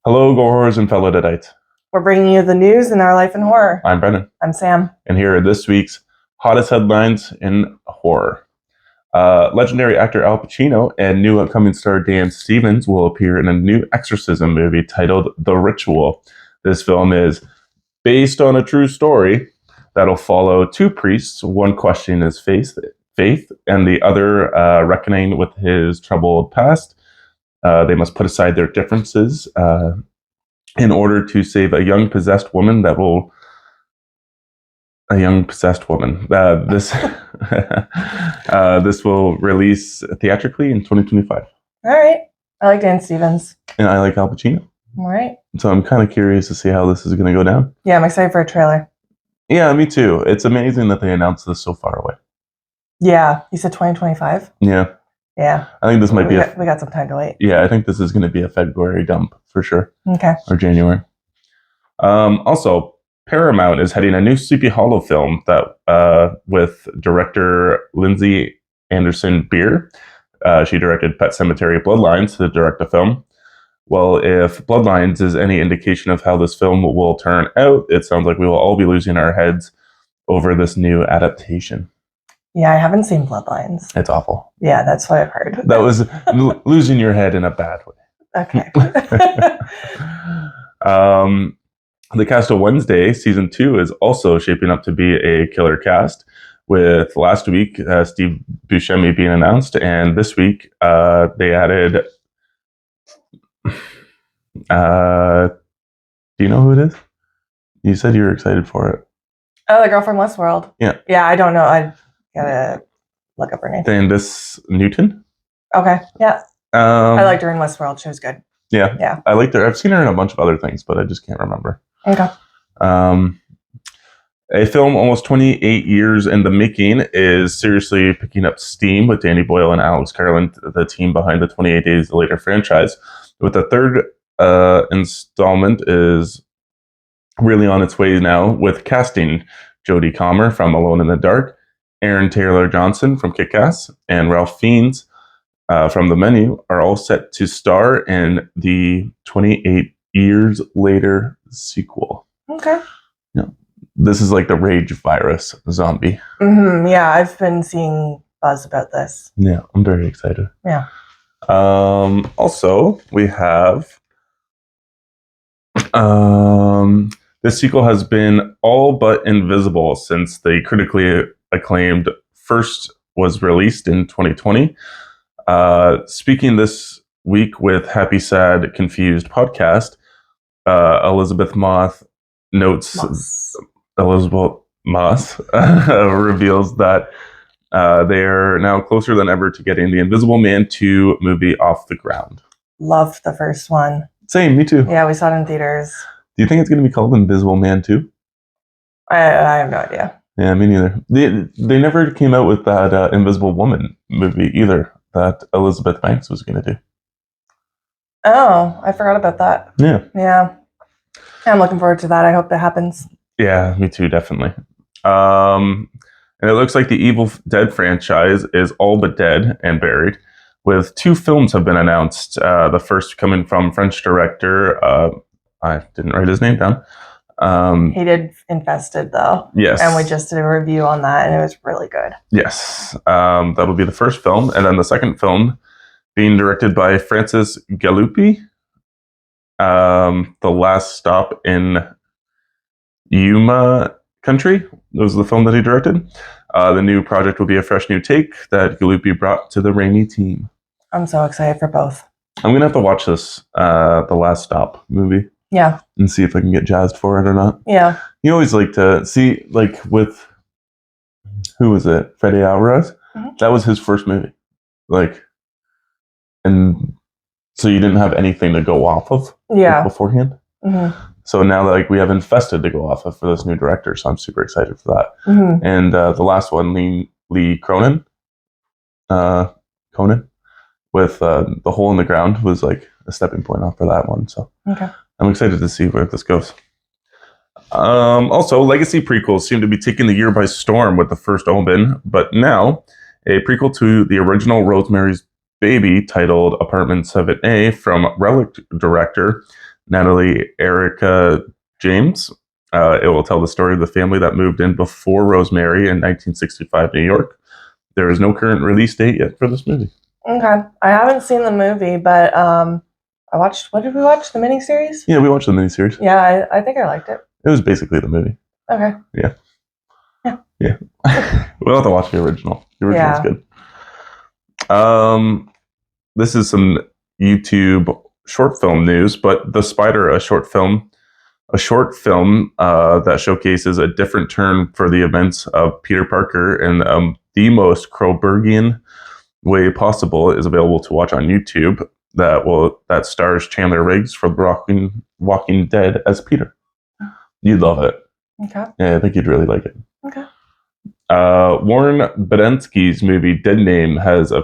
Hello, Gorhors and fellow Deadites. We're bringing you the news in our life in horror. I'm Brennan. I'm Sam. And here are this week's hottest headlines in horror. Legendary actor Al Pacino and new upcoming star Dan Stevens will appear in a new exorcism movie titled The Ritual. This film is based on a true story that'll follow two priests, one questioning his faith and the other reckoning with his troubled past. They must put aside their differences in order to save a young possessed woman. This this will release theatrically in 2025. All right. I like Dan Stevens. And I like Al Pacino. All right. So I'm kind of curious to see how this is going to go down. Yeah, I'm excited for a trailer. Yeah, me too. It's amazing that they announced this so far away. Yeah. You said 2025? Yeah. Yeah. I think this might we got some time to wait. Yeah, I think this is going to be a February dump for sure. Okay. Or January. Also, Paramount is heading a new Sleepy Hollow film that with director Lindsay Anderson Beer. She directed Pet Sematary Bloodlines to direct the film. Well, if Bloodlines is any indication of how this film will turn out, it sounds like we will all be losing our heads over this new adaptation. Yeah, I haven't seen Bloodlines. It's awful. Yeah, that's what I've heard. That was losing your head in a bad way. Okay. The cast of Wednesday season 2 is also shaping up to be a killer cast, with last week Steve Buscemi being announced, and this week they added. Do you know who it is? You said you were excited for it. Oh, the girl from Westworld. Yeah. Yeah, I don't know. I gotta look up her name. Candace Newton. Okay. Yeah. I liked her in Westworld. She was good. Yeah. Yeah. I liked her. I've seen her in a bunch of other things, but I just can't remember. Okay. A film almost 28 years in the making is seriously picking up steam with Danny Boyle and Alex Garland, the team behind the 28 Days Later franchise. With the third installment is really on its way now, with casting Jodie Comer from Alone in the Dark, Aaron Taylor-Johnson from Kick-Ass, and Ralph Fiennes from The Menu are all set to star in the 28 Years Later sequel. Okay. Yeah. This is like the rage virus zombie. Mm-hmm. Yeah, I've been seeing buzz about this. Yeah, I'm very excited. Yeah. Also, we have this sequel has been all but invisible since the critically acclaimed first was released in 2020. Speaking this week with Happy Sad Confused podcast, Elizabeth Moss reveals that they are now closer than ever to getting the Invisible Man 2 movie off the ground. Loved the first one. Same, me too. Yeah, we saw it in theaters. Do you think it's going to be called Invisible Man 2? I have no idea. Yeah, me neither. They never came out with that Invisible Woman movie either that Elizabeth Banks was going to do. Oh, I forgot about that. Yeah. Yeah. I'm looking forward to that. I hope that happens. Yeah, me too, definitely. And it looks like the Evil Dead franchise is all but dead and buried, with 2 films have been announced. The first coming from French director, I didn't write his name down. He did Infested, though. Yes. And we just did a review on that, and it was really good. Yes. That'll be the first film. And then the second film being directed by Francis Galuppi, The Last Stop in Yuma Country. That was the film that he directed. The new project will be a fresh new take that Galuppi brought to the Raimi team. I'm so excited for both. I'm going to have to watch this, The Last Stop movie. Yeah. And see if I can get jazzed for it or not. Yeah. You always like to see, like with, who was it? Fede Alvarez? Mm-hmm. That was his first movie. Like, and so you didn't have anything to go off of beforehand. Mm-hmm. So now that like we have Infested to go off of for this new director, so I'm super excited for that. Mm-hmm. And the last one, Lee Cronin, with The Hole in the Ground was like a stepping point off for that one. So okay. I'm excited to see where this goes. Also, legacy prequels seem to be taking the year by storm with The First Omen, but now a prequel to the original Rosemary's Baby titled Apartment 7A from Relic director Natalie Erica James. It will tell the story of the family that moved in before Rosemary in 1965 New York. There is no current release date yet for this movie. Okay. I haven't seen the movie, but I watched, what did we watch? The miniseries? Yeah, we watched the miniseries. Yeah, I think I liked it. It was basically the movie. Okay. Yeah. We'll have to watch the original. The original's good. This is some YouTube short film news, but The Spider, a short film that showcases a different turn for the events of Peter Parker in the most Krobergian way possible, is available to watch on YouTube. That stars Chandler Riggs from Walking Dead as Peter. You'd love it. Okay. Yeah, I think you'd really like it. Okay. Warren Badensky's movie Dead Name has an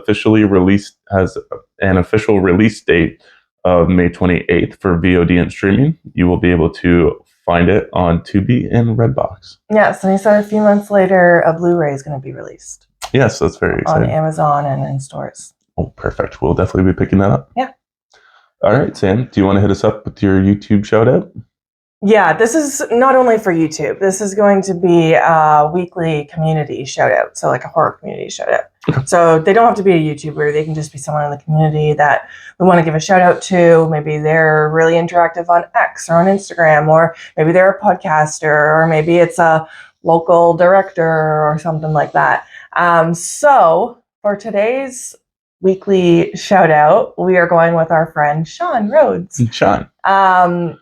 official release date of May 28th for VOD and streaming. You will be able to find it on Tubi and Redbox. Yes, and he said a few months later a Blu-ray is going to be released. Yes, that's very exciting. On Amazon and in stores. Oh, perfect. We'll definitely be picking that up. Yeah. All right, Sam, do you want to hit us up with your YouTube shout out? Yeah, this is not only for YouTube. This is going to be a weekly community shout out. So like a horror community shout out. So they don't have to be a YouTuber. They can just be someone in the community that we want to give a shout out to. Maybe they're really interactive on X or on Instagram, or maybe they're a podcaster, or maybe it's a local director or something like that. So for today's weekly shout out, we are going with our friend Sean Rhodes. Sean.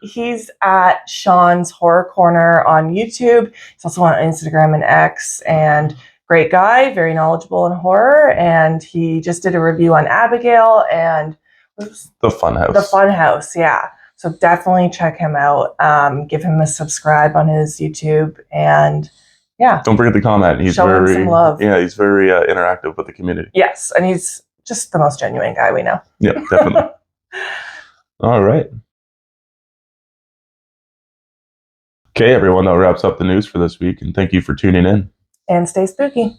He's at Sean's Horror Corner on YouTube. He's also on Instagram and X, and great guy, very knowledgeable in horror. And he just did a review on Abigail and The Funhouse. The Funhouse, yeah. So definitely check him out. Give him a subscribe on his YouTube, and yeah. Don't forget to comment. He's show him some love. Yeah, he's very interactive with the community. Yes, and he's just the most genuine guy we know. Yeah, definitely. All right. Okay, everyone, that wraps up the news for this week, and thank you for tuning in. And stay spooky.